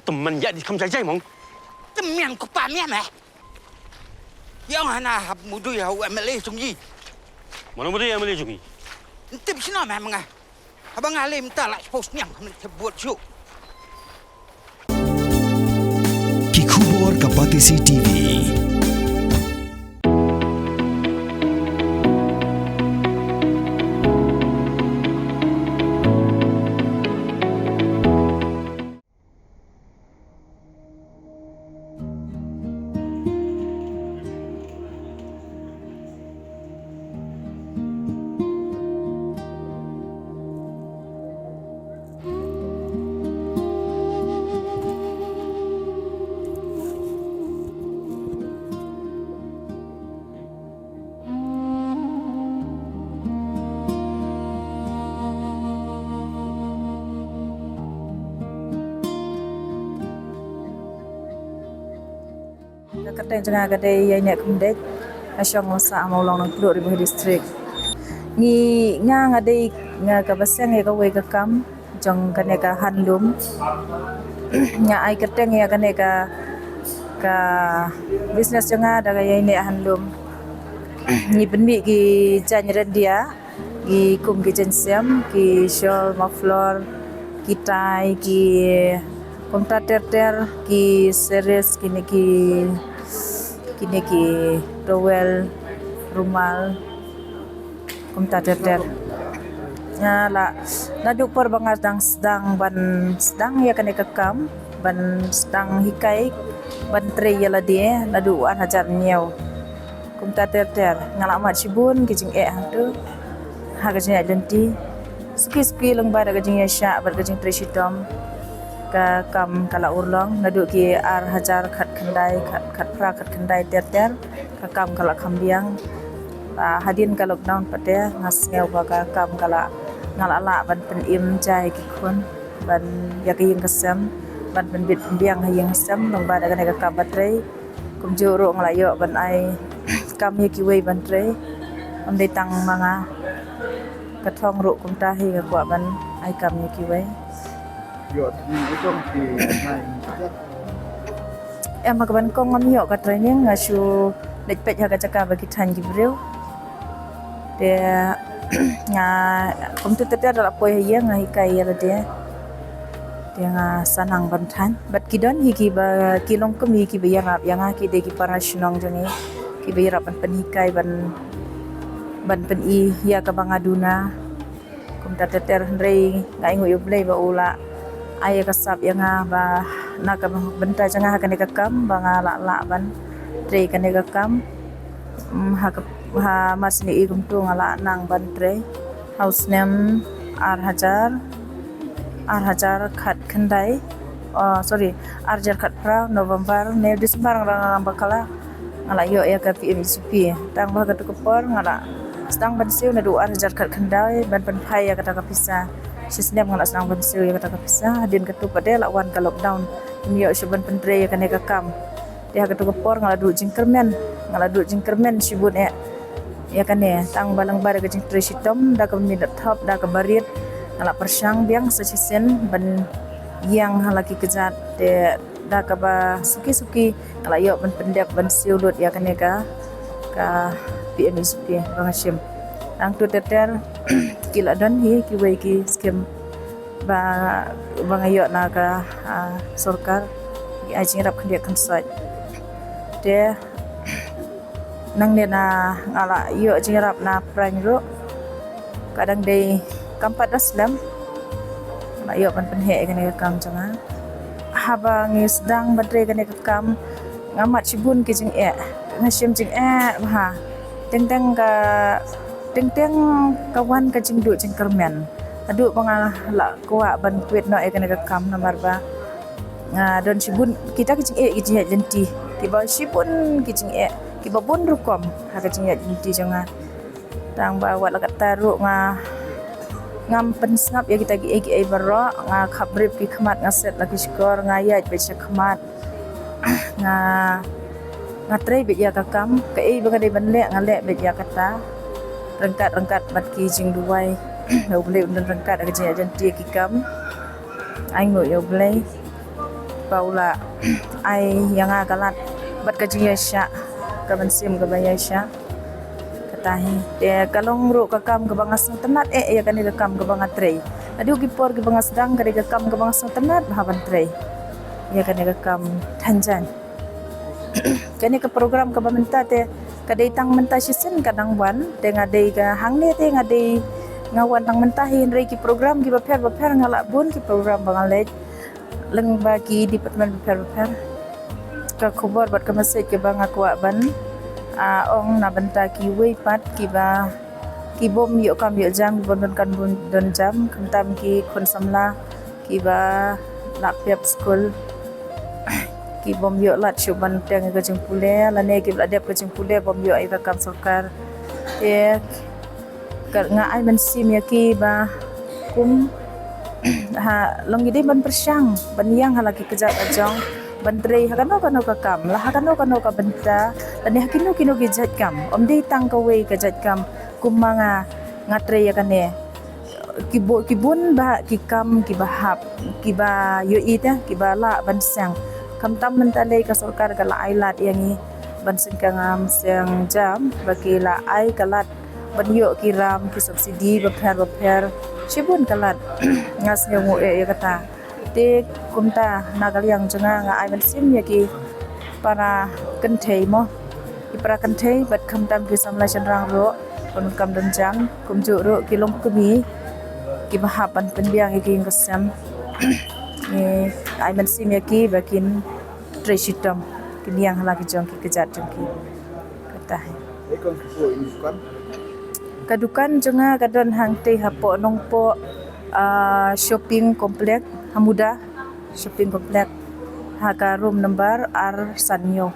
teman ya di kamar saya mong. Temen ko pa miya meh. Yang hana mudu ya MLA sungji. Mana boleh yang boleh jungi. Tip sino meh mga. Abang alim ta la post nyang buat show. Kikubor Kapatisi TV. Kadang jangan kadang yang nak kumdek, asyong masa amaulang nang Teluk Ribuh District. Ni ngang ada ngang kabasang ya kawai kakam, jong kene ka handlum. Nya ai kadang ya kene ka business jangan ada yang ini handlum. Ni penbi ki janjiran dia, ki kum ki jensiam, ki shawl muffler, ki tie, ki komputer ki series kini ki towel rumal komputer ya la duk por bangar sedang ya kan kekam ban sedang hikai ban tre ya la dia la du an hajar nyau komputer ngala mat sibun kijing tu hagajnya denti suki lang ba daga jing ya sya bar gajing tre shitom ka kam kala urlong naduk ki ar hajar khat khandai ter ka kam kala kambiang hadin ka lockdown pate ngas ngeu ka kam kala ngala la ban pen im jai ki khon ban yak yeng kasam ban pen bit biang hayeng sam long ba daga ka kam batrei kum juro nglayo ban ai kam ye ki wei ban trei ondai tang manga ka thong ru kum ta hi ka kwa ban ai kam ye ki wei Yot ni itong si Nai. Magaban kong ngamiyo ka training ngasu lecpet ha ka bagi tan gibreu. Dia nga komputer dia adalah poi ya nga hikai ya dia. Dia nga sanang bantan. Bat kidon hiki ba kilong kum hiki ba yang ki de ki parasyonong jani. Ki ba yarap ban hikai ban pen i ya ka bangaduna. Komputer hendrei nga ingu yo play ba ula. Ayah kasap yang ba nak benta jangan akan dikekam bang la ban tre kan dikekam ha masni igum tu ngala nang ban tre house name ar hajar khat khandai arjar khat pra November ne Desember ngang bakala ngala yo ya ka PMCP tang ba ka tukupor ngala stang ban siu na du arjar khat khandai ban pai ya kata kapisa sistem ngala sang bensu ya kata kapisa din ketu pada lawan ka lockdown miyo syuban pentre ya kane kakam dia ketu kepor ngala du jingkermen sibun ya kane tang balang bare ke jing tresitom da ka mi top da ka barit ngala persang biang sesisen ban yang halaki kejat de da ka ba suki ngala yo ban pendep ban siulut ya kane ka PMSP bangashim ang tuteter kila dan hi kiwai ki skem ba bangayo na ka sorkar ki ajing rap khandia khansai de nang ne na ngala yo ajing rap na prang ro kadang dei kampat aslam na yo pan penhe kane kam janga haba ngi sedang badre kane kam ngamat sibun ki jing ngasim jing ha teng teng kawan ka jing du jing kermen adu pangalah la kuat ban kuit no kena kam nomor ba don sibun kita kicing jenti tiba sibun kicing kiba bun rukom ha kicing jenti jangan tang ba wat lakat taru ngam pensngap ya kita gi baro nga khabrib ki khmat ngaset lagi skor ngayat be khmat nga trei be ya kakam ka bangade banle ngale be ya kata rengkat mat ki jing duai yo boleh undang rengkat ke jeng jenti ki kam ai ngoi yo boleh paula ai yang agalat bat kajiyasya kabansim kabayasya katahi de kalong ru kakam kabangas temat ya kan kakam kabangat trei adi ugi por kabangas dang kare kakam kabangas temat haban trei ya kan kakam tanjan kani ke program ke pemerintah te kadai tang mentah sisen kadang wan te ngadai ka hangne te ngadai ngawan tang mentah hin rei ki program ki baper ngalak bun ki program bangalej leng bagi department baper ka khobor bat ka message ke bang aku ban ong na benta ki wei pat ki ba ki bom yo kam yo jang bon kan bun don jam kentam ki kon samla ki ba lak piap school ki bom yo lat chuban teng ke jengpule lane ki ladep ke jengpule bom yo ai kam sarkar e nga ai men sim ya ki ba kum ha long gidi ban persyang ban yang halaki kejak ajong ban trei hakano kano ka kam la hakano ka benta lane hakino kino ki jat kam om dei tang ka wei ka jat kam kum manga ngatre ya kane kibun ba ki kam ki bahap ki ba yo ita ki ba la ban sang kam tam mentalai ka sarkar kala ailat yang ni ban singkangam siang jam bagi la ai kalat ban yo kiram ki subsidi baper cibun kalat ngas ngu ya kata te kumta nagal yang jenga nga ai ban sim ya ki para kenthei mo ki para kenthei bat kam tam ki samla chenrang ro kon kam dan jam kum ju ro ki long kemi ki bahapan penbiang ki ngasam ni ai man sim ya ki bakin tresitam kini yang lagi jong ki kejat jong ki kata Ekon kupo indukan kadukan jenga kadon hang te hapo nongpo shopping komplek Hamuda shopping komplek haka room number R Sanyo